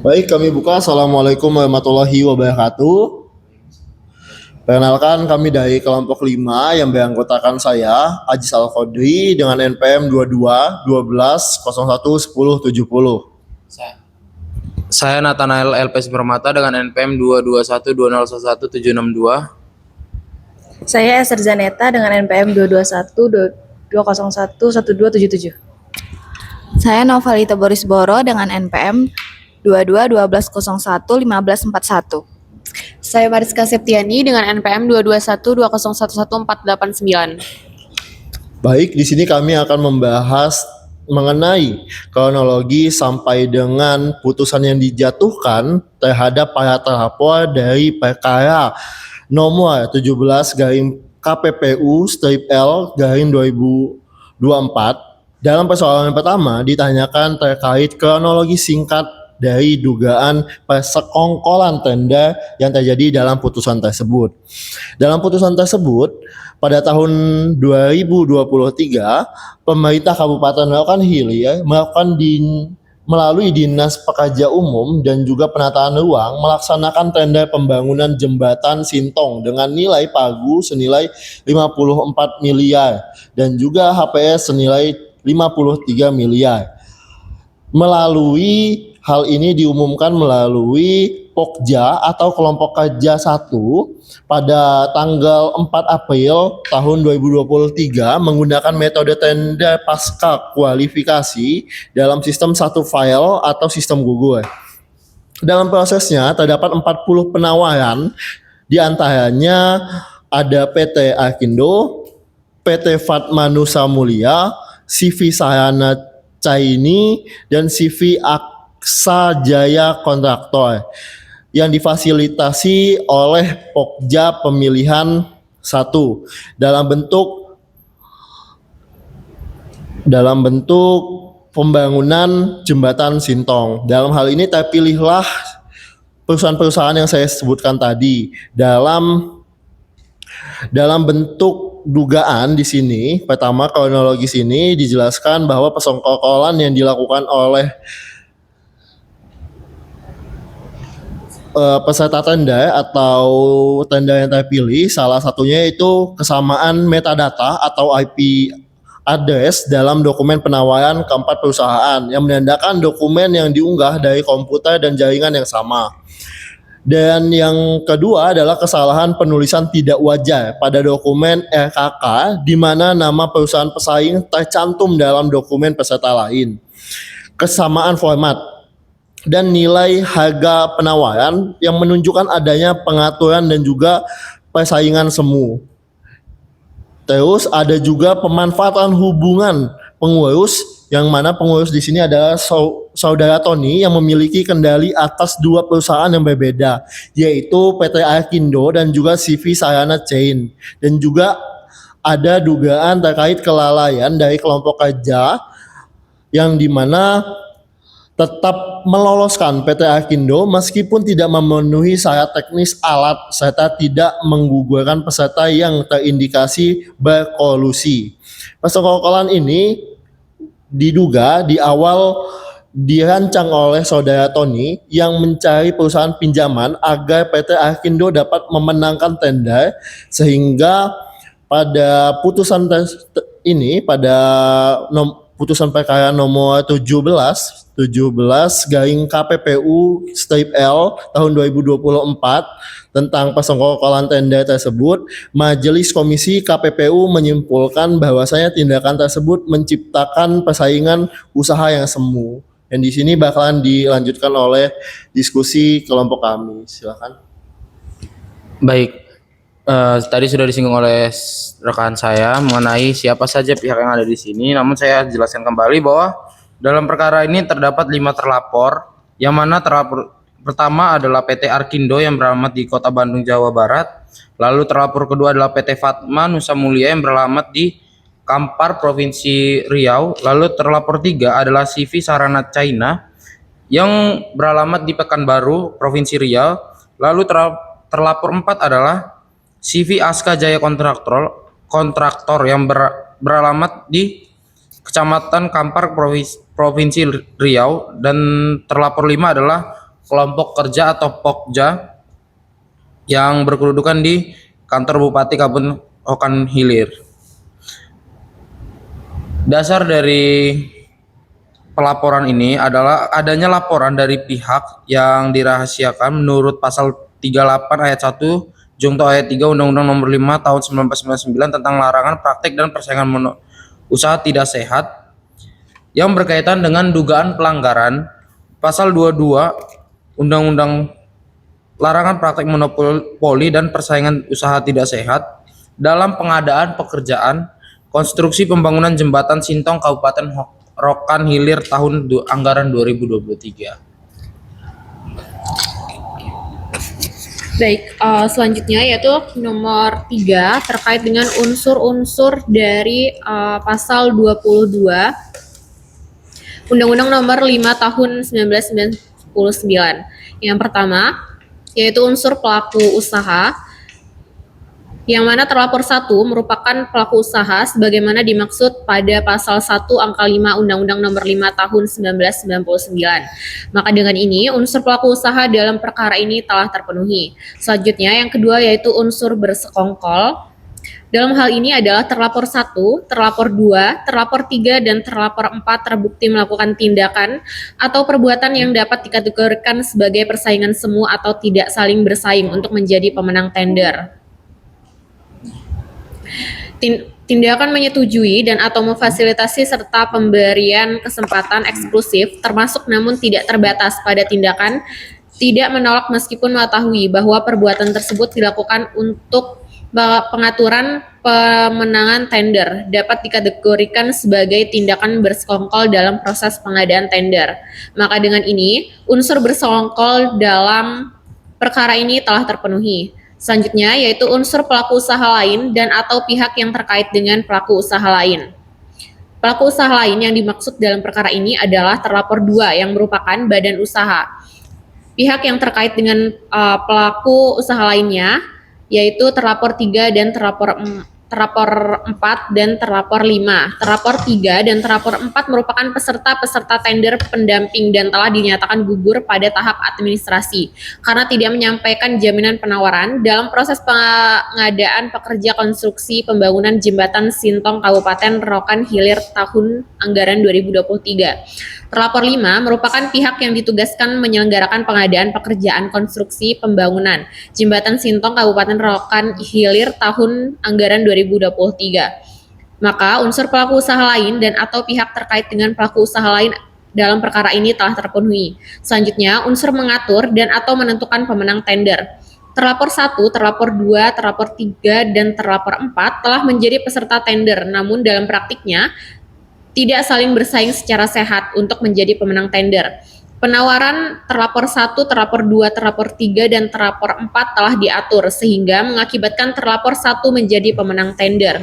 Baik, kami buka. Assalamualaikum warahmatullahi wabarakatuh. Perkenalkan, kami dari kelompok 5 yang beranggotakan saya, Ajis Al-Qadri, dengan NPM 22 12 01 10 70. Saya Nathanael LP Permata dengan NPM 22120111762. Saya Esther Zaneta dengan NPM 221 201 1277. Saya Novalita Boris Boro dengan NPM 22 1201 1541. Saya Mariska Septiani dengan NPM 22120111489. Baik, di sini kami akan membahas mengenai kronologi sampai dengan putusan yang dijatuhkan terhadap para terlapor dari perkara nomor 17 garing KPPU strip L garing 2024. Dalam persoalan pertama ditanyakan terkait kronologi singkat dari dugaan persekongkolan tender yang terjadi dalam putusan tersebut. Dalam putusan tersebut, pada tahun 2023, pemerintah Kabupaten Rokan Hilir melalui Dinas Pekerja Umum dan juga Penataan Ruang melaksanakan tender pembangunan jembatan Sintong dengan nilai pagu senilai 54 miliar dan juga HPS senilai 53 miliar. Melalui hal ini diumumkan melalui Pokja atau Kelompok Kerja 1 pada tanggal 4 April tahun 2023 menggunakan metode tender pasca kualifikasi dalam sistem satu file atau sistem gugur. Dalam prosesnya terdapat 40 penawaran, diantaranya ada PT Arkindo, PT Fatma Nusa Mulia, CV Sarana Caini, dan CV Aksa Jaya Kontraktor yang difasilitasi oleh Pokja pemilihan 1 dalam bentuk pembangunan jembatan Sintong. Dalam hal ini terpilihlah perusahaan-perusahaan yang saya sebutkan tadi dalam bentuk dugaan di sini. Pertama, kronologis ini dijelaskan bahwa persengkokolan yang dilakukan oleh peserta tender atau tender yang terpilih, salah satunya itu kesamaan metadata atau IP address dalam dokumen penawaran keempat perusahaan yang menandakan dokumen yang diunggah dari komputer dan jaringan yang sama. Dan yang kedua adalah kesalahan penulisan tidak wajar pada dokumen RKK di mana nama perusahaan pesaing tercantum dalam dokumen peserta lain. Kesamaan format dan nilai harga penawaran yang menunjukkan adanya pengaturan dan juga persaingan semu. Terus ada juga pemanfaatan hubungan pengurus, yang mana pengurus di sini adalah saudara Tony yang memiliki kendali atas dua perusahaan yang berbeda, yaitu PT Arkindo dan juga CV Sarana Chain. Dan juga ada dugaan terkait kelalaian dari kelompok kerja yang dimana tetap meloloskan PT Arkindo meskipun tidak memenuhi syarat teknis alat serta tidak menggugurkan peserta yang terindikasi berkolusi. Persekongkolan ini diduga di awal dirancang oleh saudara Tony yang mencari perusahaan pinjaman agar PT Arkindo dapat memenangkan tender, sehingga pada putusan ini pada putusan perkara nomor 17 garing KPPU strip L tahun 2024 tentang persengkokolan tender tersebut, Majelis Komisi KPPU menyimpulkan bahwasanya tindakan tersebut menciptakan persaingan usaha yang semu. Dan di sini bakalan dilanjutkan oleh diskusi kelompok kami. Silakan. Baik, tadi sudah disinggung oleh rekan saya mengenai siapa saja pihak yang ada di sini. Namun saya jelaskan kembali bahwa dalam perkara ini terdapat 5 terlapor, yang mana terlapor pertama adalah PT Arkindo yang beralamat di Kota Bandung, Jawa Barat. Lalu terlapor kedua adalah PT Fatma Nusa Mulia yang beralamat di Kampar, Provinsi Riau. Lalu terlapor 3 adalah CV Sarana China yang beralamat di Pekanbaru, Provinsi Riau. Lalu terlapor 4 adalah CV Aska Jaya Kontraktor yang beralamat di Kecamatan Kampar, Provinsi Riau, dan terlapor 5 adalah kelompok kerja atau Pokja yang berkedudukan di kantor Bupati Kabupaten Hilir. Dasar dari pelaporan ini adalah adanya laporan dari pihak yang dirahasiakan menurut pasal 38 ayat 1 Junto ayat 3 Undang-Undang Nomor 5 Tahun 1999 tentang larangan praktek dan persaingan usaha tidak sehat yang berkaitan dengan dugaan pelanggaran pasal 22 Undang-Undang larangan praktek monopoli dan persaingan usaha tidak sehat dalam pengadaan pekerjaan konstruksi pembangunan jembatan Sintong Kabupaten Rokan Hilir tahun anggaran 2023. Baik, selanjutnya yaitu nomor 3 terkait dengan unsur-unsur dari pasal 22 Undang-Undang Nomor 5 Tahun 1999. Yang pertama yaitu unsur pelaku usaha, yang mana terlapor 1 merupakan pelaku usaha sebagaimana dimaksud pada pasal 1 angka 5 Undang-Undang Nomor 5 Tahun 1999. Maka dengan ini unsur pelaku usaha dalam perkara ini telah terpenuhi. Selanjutnya yang kedua yaitu unsur bersekongkol. Dalam hal ini adalah terlapor 1, terlapor 2, terlapor 3, dan terlapor 4 terbukti melakukan tindakan atau perbuatan yang dapat dikategorikan sebagai persaingan semu atau tidak saling bersaing untuk menjadi pemenang tender. Tindakan menyetujui dan atau memfasilitasi serta pemberian kesempatan eksklusif termasuk namun tidak terbatas pada tindakan tidak menolak meskipun mengetahui bahwa perbuatan tersebut dilakukan untuk pengaturan pemenangan tender dapat dikategorikan sebagai tindakan bersekongkol dalam proses pengadaan tender. Maka dengan ini unsur bersekongkol dalam perkara ini telah terpenuhi. Selanjutnya yaitu unsur pelaku usaha lain dan atau pihak yang terkait dengan pelaku usaha lain. Pelaku usaha lain yang dimaksud dalam perkara ini adalah terlapor 2 yang merupakan badan usaha. Pihak yang terkait dengan pelaku usaha lainnya yaitu terlapor 3 dan terlapor 4 dan terlapor 5. Terlapor 3 dan terlapor 4 merupakan peserta tender pendamping dan telah dinyatakan gugur pada tahap administrasi karena tidak menyampaikan jaminan penawaran dalam proses pengadaan pekerja konstruksi pembangunan jembatan Sintong Kabupaten Rokan Hilir tahun anggaran 2023. Terlapor 5 merupakan pihak yang ditugaskan menyelenggarakan pengadaan pekerjaan konstruksi pembangunan jembatan Sintong Kabupaten Rokan Hilir tahun anggaran 2023. Maka unsur pelaku usaha lain dan atau pihak terkait dengan pelaku usaha lain dalam perkara ini telah terpenuhi. Selanjutnya, unsur mengatur dan atau menentukan pemenang tender. Terlapor 1, terlapor 2, terlapor 3, dan terlapor 4 telah menjadi peserta tender, namun dalam praktiknya tidak saling bersaing secara sehat untuk menjadi pemenang tender. Penawaran terlapor 1, terlapor 2, terlapor 3, dan terlapor 4 telah diatur sehingga mengakibatkan terlapor 1 menjadi pemenang tender.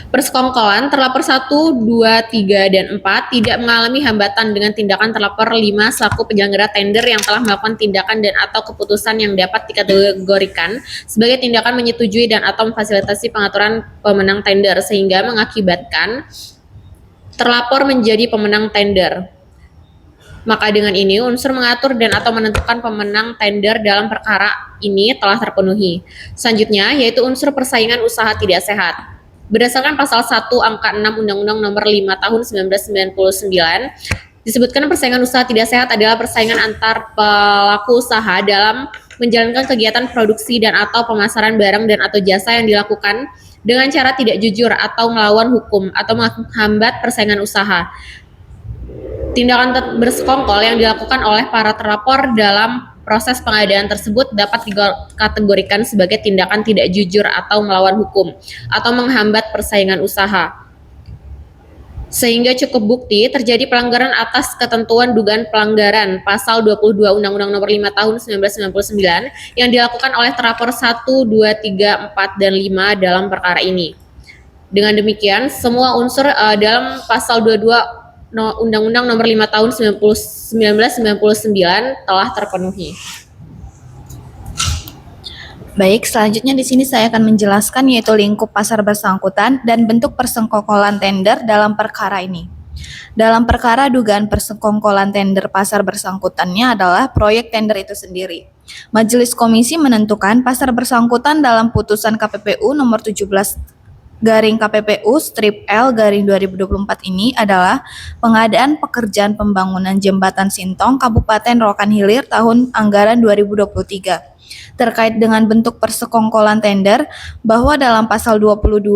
Persekongkolan terlapor 1, 2, 3, dan 4 tidak mengalami hambatan dengan tindakan terlapor 5 selaku penyelenggara tender yang telah melakukan tindakan dan atau keputusan yang dapat dikategorikan sebagai tindakan menyetujui dan atau memfasilitasi pengaturan pemenang tender sehingga mengakibatkan terlapor menjadi pemenang tender. Maka dengan ini unsur mengatur dan atau menentukan pemenang tender dalam perkara ini telah terpenuhi. Selanjutnya yaitu unsur persaingan usaha tidak sehat. Berdasarkan pasal 1 angka 6 Undang-Undang Nomor 5 Tahun 1999, disebutkan persaingan usaha tidak sehat adalah persaingan antar pelaku usaha dalam menjalankan kegiatan produksi dan atau pemasaran barang dan atau jasa yang dilakukan dengan cara tidak jujur atau melawan hukum atau menghambat persaingan usaha. Tindakan bersekongkol yang dilakukan oleh para terlapor dalam proses pengadaan tersebut dapat dikategorikan sebagai tindakan tidak jujur atau melawan hukum atau menghambat persaingan usaha. Sehingga cukup bukti terjadi pelanggaran atas ketentuan dugaan pelanggaran pasal 22 Undang-Undang Nomor 5 Tahun 1999 yang dilakukan oleh terlapor 1, 2, 3, 4, dan 5 dalam perkara ini. Dengan demikian, semua unsur dalam pasal 22 Undang-Undang Nomor 5 Tahun 1999 telah terpenuhi. Baik, selanjutnya di sini saya akan menjelaskan yaitu lingkup pasar bersangkutan dan bentuk persekongkolan tender dalam perkara ini. Dalam perkara dugaan persekongkolan tender pasar bersangkutannya adalah proyek tender itu sendiri. Majelis Komisi menentukan pasar bersangkutan dalam putusan KPPU nomor 17 garing KPPU strip L garing 2024 ini adalah pengadaan pekerjaan pembangunan jembatan Sintong Kabupaten Rokan Hilir tahun anggaran 2023. Terkait dengan bentuk persekongkolan tender, bahwa dalam pasal 22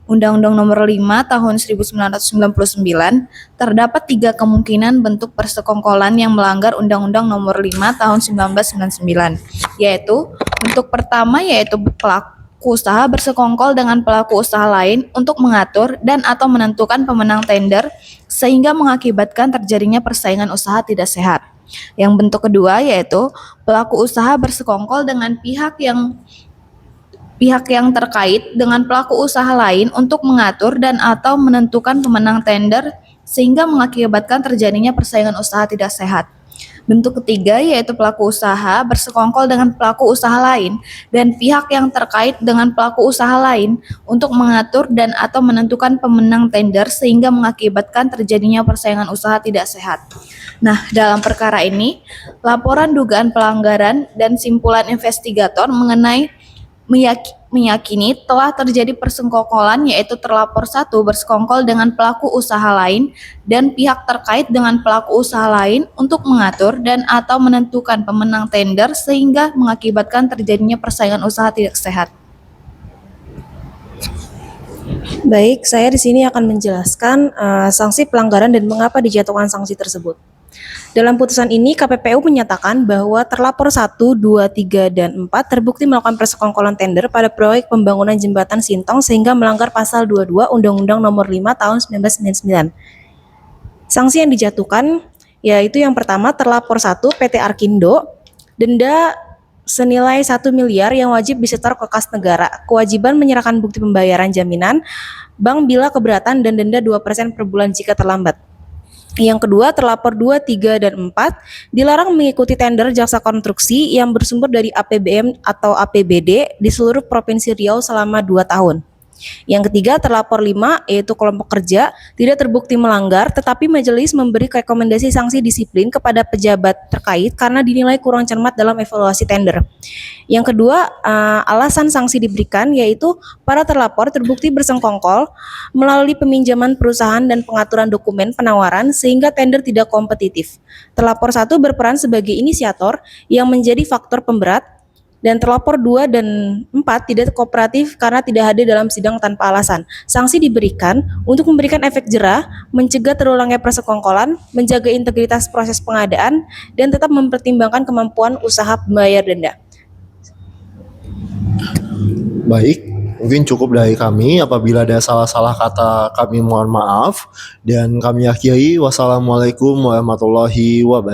Undang-Undang Nomor 5 Tahun 1999 terdapat 3 kemungkinan bentuk persekongkolan yang melanggar Undang-Undang Nomor 5 Tahun 1999, yaitu bentuk pertama yaitu pelaku usaha bersekongkol dengan pelaku usaha lain untuk mengatur dan atau menentukan pemenang tender sehingga mengakibatkan terjadinya persaingan usaha tidak sehat. Yang bentuk kedua yaitu pelaku usaha bersekongkol dengan pihak yang terkait dengan pelaku usaha lain untuk mengatur dan atau menentukan pemenang tender sehingga mengakibatkan terjadinya persaingan usaha tidak sehat. Bentuk ketiga yaitu pelaku usaha bersekongkol dengan pelaku usaha lain dan pihak yang terkait dengan pelaku usaha lain untuk mengatur dan atau menentukan pemenang tender sehingga mengakibatkan terjadinya persaingan usaha tidak sehat. Nah, dalam perkara ini, laporan dugaan pelanggaran dan simpulan investigator mengenai meyakini telah terjadi persekongkolan yaitu terlapor 1 bersekongkol dengan pelaku usaha lain dan pihak terkait dengan pelaku usaha lain untuk mengatur dan atau menentukan pemenang tender sehingga mengakibatkan terjadinya persaingan usaha tidak sehat. Baik, saya di sini akan menjelaskan sanksi pelanggaran dan mengapa dijatuhkan sanksi tersebut. Dalam putusan ini, KPPU menyatakan bahwa terlapor 1, 2, 3, dan 4 terbukti melakukan persekongkolan tender pada proyek pembangunan jembatan Sintong sehingga melanggar pasal 22 Undang-Undang Nomor 5 Tahun 1999. Sanksi yang dijatuhkan yaitu yang pertama terlapor 1 PT Arkindo, denda senilai 1 miliar yang wajib disetor ke kas negara, kewajiban menyerahkan bukti pembayaran jaminan bank bila keberatan dan denda 2% per bulan jika terlambat. Yang kedua, terlapor 2, 3, dan 4 dilarang mengikuti tender jasa konstruksi yang bersumber dari APBN atau APBD di seluruh Provinsi Riau selama 2 tahun. Yang ketiga, terlapor 5 yaitu kelompok kerja tidak terbukti melanggar tetapi majelis memberi rekomendasi sanksi disiplin kepada pejabat terkait karena dinilai kurang cermat dalam evaluasi tender. Yang kedua, alasan sanksi diberikan yaitu para terlapor terbukti bersengkongkol melalui peminjaman perusahaan dan pengaturan dokumen penawaran sehingga tender tidak kompetitif. Terlapor 1 berperan sebagai inisiator yang menjadi faktor pemberat dan terlapor 2 dan 4 tidak kooperatif karena tidak hadir dalam sidang tanpa alasan. Sanksi diberikan untuk memberikan efek jera, mencegah terulangnya persekongkolan, menjaga integritas proses pengadaan, dan tetap mempertimbangkan kemampuan usaha membayar denda. Baik, mungkin cukup dari kami. Apabila ada salah-salah kata, kami mohon maaf. Dan kami akhiri. Wassalamualaikum warahmatullahi wabarakatuh.